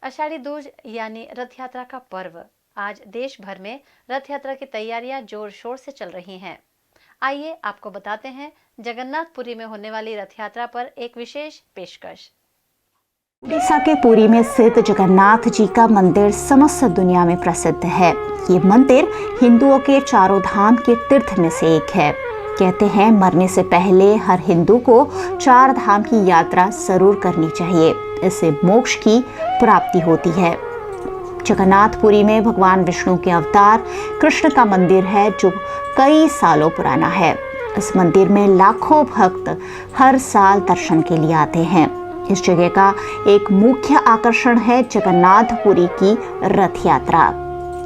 आषाढ़ी दूज यानी रथ यात्रा का पर्व आज देश भर में रथ यात्रा की तैयारियां जोर शोर से चल रही हैं। आइए आपको बताते हैं जगन्नाथपुरी में होने वाली रथ यात्रा पर एक विशेष पेशकश। उड़ीसा के पुरी में स्थित जगन्नाथ जी का मंदिर समस्त दुनिया में प्रसिद्ध है। ये मंदिर हिंदुओं के चारों धाम के तीर्थ में से एक है। कहते हैं मरने से पहले हर हिंदू को 4 धाम की यात्रा जरूर करनी चाहिए, इससे मोक्ष की प्राप्ति होती है। जगन्नाथपुरी में भगवान विष्णु के अवतार कृष्ण का मंदिर है जो कई सालों पुराना है। इस मंदिर में लाखों भक्त हर साल दर्शन के लिए आते हैं। इस जगह का एक मुख्य आकर्षण है जगन्नाथपुरी की रथ यात्रा।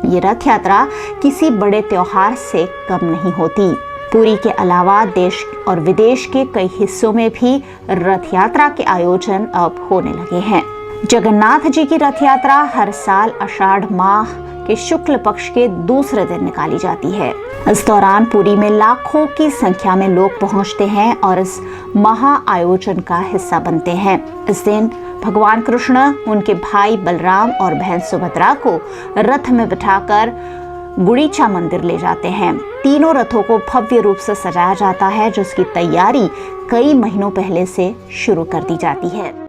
ये रथ यात्रा किसी बड़े त्योहार से कम नहीं होती। पुरी के अलावा देश और विदेश के कई हिस्सों में भी रथ यात्रा के आयोजन अब होने लगे हैं। जगन्नाथ जी की रथ यात्रा हर साल आषाढ़ माह के शुक्ल पक्ष के दूसरे दिन निकाली जाती है। इस दौरान पुरी में लाखों की संख्या में लोग पहुंचते हैं और इस महा आयोजन का हिस्सा बनते हैं। इस दिन भगवान कृष्ण उनके भाई बलराम और बहन सुभद्रा को रथ में बिठाकर गुड़ीचा मंदिर ले जाते हैं। तीनों रथों को भव्य रूप से सजाया जाता है, जिसकी तैयारी कई महीनों पहले से शुरू कर दी जाती है।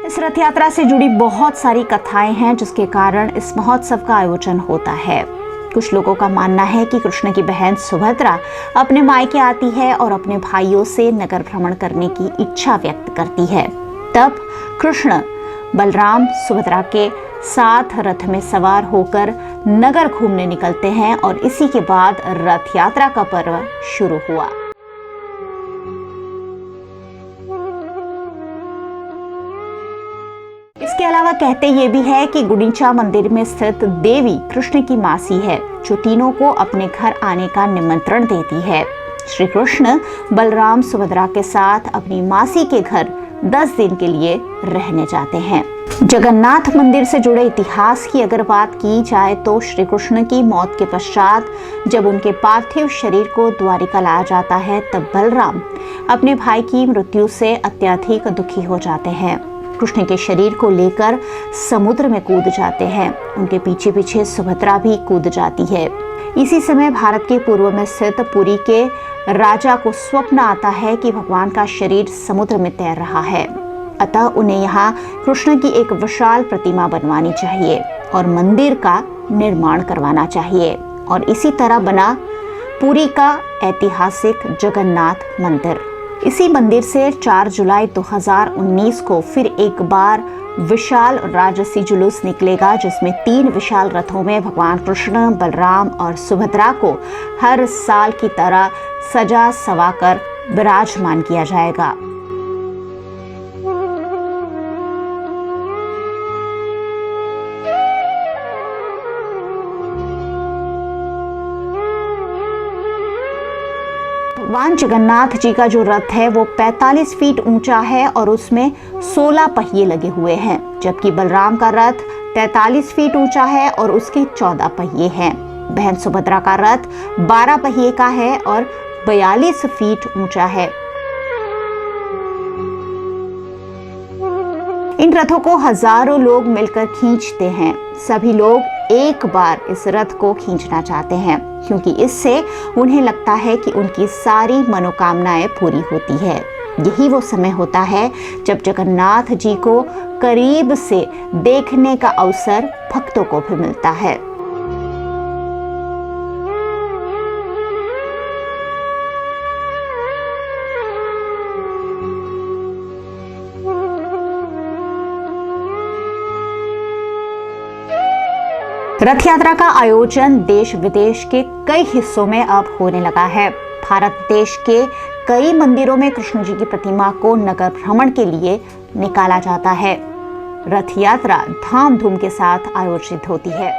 इस रथ यात्रा से जुड़ी बहुत सारी कथाएं हैं, जिसके कारण इस महोत्सव का आयोजन होता है। कुछ लोगों का मानना है कि कृष्ण की बहन सुभद्रा अपने मायके आती है और अपने भाइयों से नगर भ्रमण करने की इच्छा व्यक्त करती है। तब कृष्ण बलराम सुभद्रा के साथ रथ में सवार होकर नगर घूमने निकलते हैं और इसी के बाद रथ यात्रा का पर्व शुरू हुआ। इसके अलावा कहते ये भी है कि गुड़ीचा मंदिर में स्थित देवी कृष्ण की मासी है, जो तीनों को अपने घर आने का निमंत्रण देती है। श्री कृष्ण बलराम सुभद्रा के साथ अपनी मासी के घर 10 दिन के लिए रहने जाते हैं। जगन्नाथ मंदिर से जुड़े इतिहास की अगर बात की जाए तो श्री कृष्ण की मौत के पश्चात जब उनके पार्थिव शरीर को द्वारिका लाया जाता है, तब बलराम अपने भाई की मृत्यु से अत्यधिक दुखी हो जाते हैं। कृष्ण के शरीर को लेकर समुद्र में कूद जाते हैं। उनके पीछे पीछे सुभद्रा भी कूद जाती है। इसी समय भारत के पूर्व में स्थित पुरी के राजा को स्वप्न आता है कि भगवान का शरीर समुद्र में तैर रहा है, अतः उन्हें यहाँ कृष्ण की एक विशाल प्रतिमा बनवानी चाहिए और मंदिर का निर्माण करवाना चाहिए। और इसी तरह बना पुरी का ऐतिहासिक जगन्नाथ मंदिर। इसी मंदिर से 4 जुलाई 2019 को फिर एक बार विशाल राजसी जुलूस निकलेगा, जिसमें 3 विशाल रथों में भगवान कृष्ण बलराम और सुभद्रा को हर साल की तरह सजा सवाकर विराजमान किया जाएगा। भगवान जगन्नाथ जी का जो रथ है वो 45 फीट ऊंचा है और उसमें 16 पहिए लगे हुए हैं, जबकि बलराम का रथ 43 फीट ऊंचा है और उसके 14 पहिए हैं। बहन सुभद्रा का रथ 12 पहिए का है और 42 फीट ऊंचा है। इन रथों को हजारों लोग मिलकर खींचते हैं। सभी लोग एक बार इस रथ को खींचना चाहते हैं, क्योंकि इससे उन्हें लगता है कि उनकी सारी मनोकामनाएं पूरी होती है। यही वो समय होता है जब जगन्नाथ जी को करीब से देखने का अवसर भक्तों को भी मिलता है। रथ यात्रा का आयोजन देश विदेश के कई हिस्सों में अब होने लगा है। भारत देश के कई मंदिरों में कृष्ण जी की प्रतिमा को नगर भ्रमण के लिए निकाला जाता है। रथ यात्रा धाम धूम के साथ आयोजित होती है।